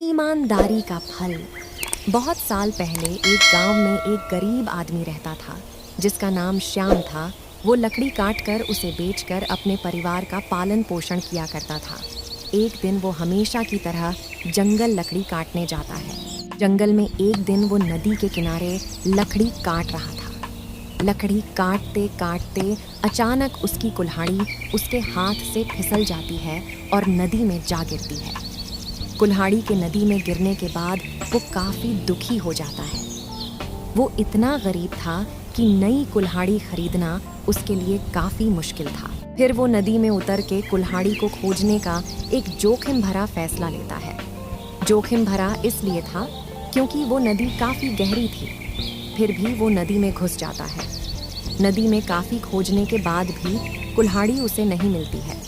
ईमानदारी का फल। बहुत साल पहले एक गांव में एक गरीब आदमी रहता था जिसका नाम श्याम था। वो लकड़ी काटकर उसे बेचकर अपने परिवार का पालन पोषण किया करता था। एक दिन वो हमेशा की तरह जंगल लकड़ी काटने जाता है। जंगल में एक दिन वो नदी के किनारे लकड़ी काट रहा था। लकड़ी काटते काटते अचानक उसकी कुल्हाड़ी उसके हाथ से फिसल जाती है और नदी में जा गिरती है। कुल्हाड़ी के नदी में गिरने के बाद वो काफ़ी दुखी हो जाता है। वो इतना गरीब था कि नई कुल्हाड़ी खरीदना उसके लिए काफ़ी मुश्किल था। फिर वो नदी में उतर के कुल्हाड़ी को खोजने का एक जोखिम भरा फैसला लेता है। जोखिम भरा इसलिए था क्योंकि वो नदी काफ़ी गहरी थी। फिर भी वो नदी में घुस जाता है। नदी में काफ़ी खोजने के बाद भी कुल्हाड़ी उसे नहीं मिलती है।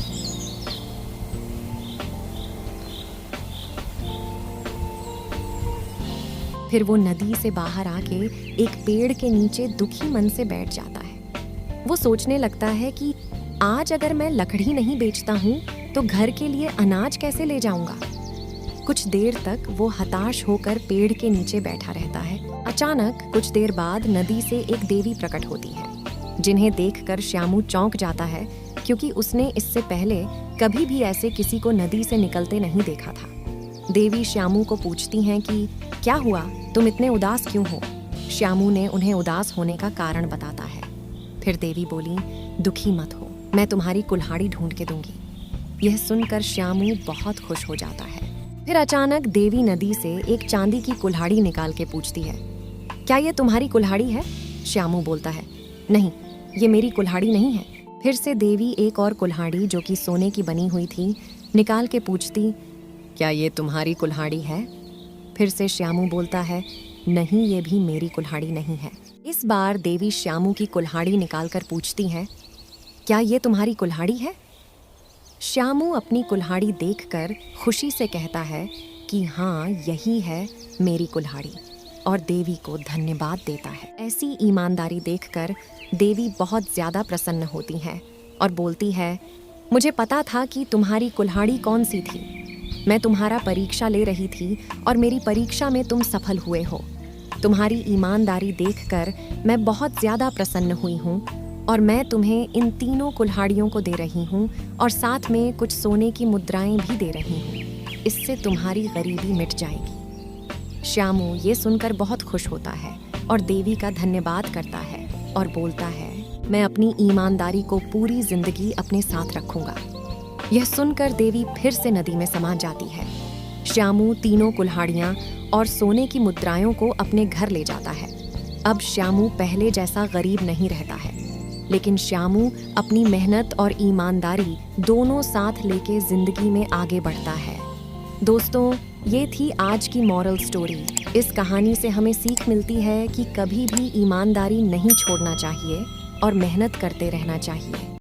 फिर वो नदी से बाहर आके एक पेड़ के नीचे दुखी मन से बैठ जाता है। वो सोचने लगता है कि आज अगर मैं लकड़ी नहीं बेचता हूँ तो घर के लिए अनाज कैसे ले जाऊंगा। कुछ देर तक वो हताश होकर पेड़ के नीचे बैठा रहता है। अचानक कुछ देर बाद नदी से एक देवी प्रकट होती है, जिन्हें देखकर श्यामू चौंक जाता है क्योंकि उसने इससे पहले कभी भी ऐसे किसी को नदी से निकलते नहीं देखा था। देवी श्यामू को पूछती हैं कि क्या हुआ, तुम इतने उदास क्यों हो। श्यामू ने उन्हें उदास होने का कारण बताता है। फिर देवी बोली, दुखी मत हो, मैं तुम्हारी कुल्हाड़ी ढूंढ के दूंगी। यह सुनकर श्यामू बहुत खुश हो जाता है। फिर अचानक देवी नदी से एक चांदी की कुल्हाड़ी निकाल के पूछती है, क्या ये तुम्हारी कुल्हाड़ी है। श्यामू बोलता है, नहीं, ये मेरी कुल्हाड़ी नहीं है। फिर से देवी एक और कुल्हाड़ी जो कि सोने की बनी हुई थी निकाल के पूछती, क्या ये तुम्हारी कुल्हाड़ी है। फिर से श्यामू बोलता है, नहीं, ये भी मेरी कुल्हाड़ी नहीं है। इस बार देवी श्यामू की कुल्हाड़ी निकालकर पूछती हैं, क्या ये तुम्हारी कुल्हाड़ी है। श्यामू अपनी कुल्हाड़ी देखकर खुशी से कहता है कि हाँ, यही है मेरी कुल्हाड़ी, और देवी को धन्यवाद देता है। ऐसी ईमानदारी देखकर देवी बहुत ज़्यादा प्रसन्न होती हैं और बोलती है, मुझे पता था कि तुम्हारी कुल्हाड़ी कौन सी थी। मैं तुम्हारा परीक्षा ले रही थी और मेरी परीक्षा में तुम सफल हुए हो। तुम्हारी ईमानदारी देखकर मैं बहुत ज़्यादा प्रसन्न हुई हूँ और मैं तुम्हें इन तीनों कुल्हाड़ियों को दे रही हूँ और साथ में कुछ सोने की मुद्राएं भी दे रही हूँ। इससे तुम्हारी गरीबी मिट जाएगी। श्यामू ये सुनकर बहुत खुश होता है और देवी का धन्यवाद करता है और बोलता है, मैं अपनी ईमानदारी को पूरी जिंदगी अपने साथ रखूंगा। यह सुनकर देवी फिर से नदी में समा जाती है। श्यामू तीनों कुल्हाड़ियाँ और सोने की मुद्राओं को अपने घर ले जाता है। अब श्यामू पहले जैसा गरीब नहीं रहता है, लेकिन श्यामू अपनी मेहनत और ईमानदारी दोनों साथ लेके जिंदगी में आगे बढ़ता है। दोस्तों, ये थी आज की मॉरल स्टोरी। इस कहानी से हमें सीख मिलती है कि कभी भी ईमानदारी नहीं छोड़ना चाहिए और मेहनत करते रहना चाहिए।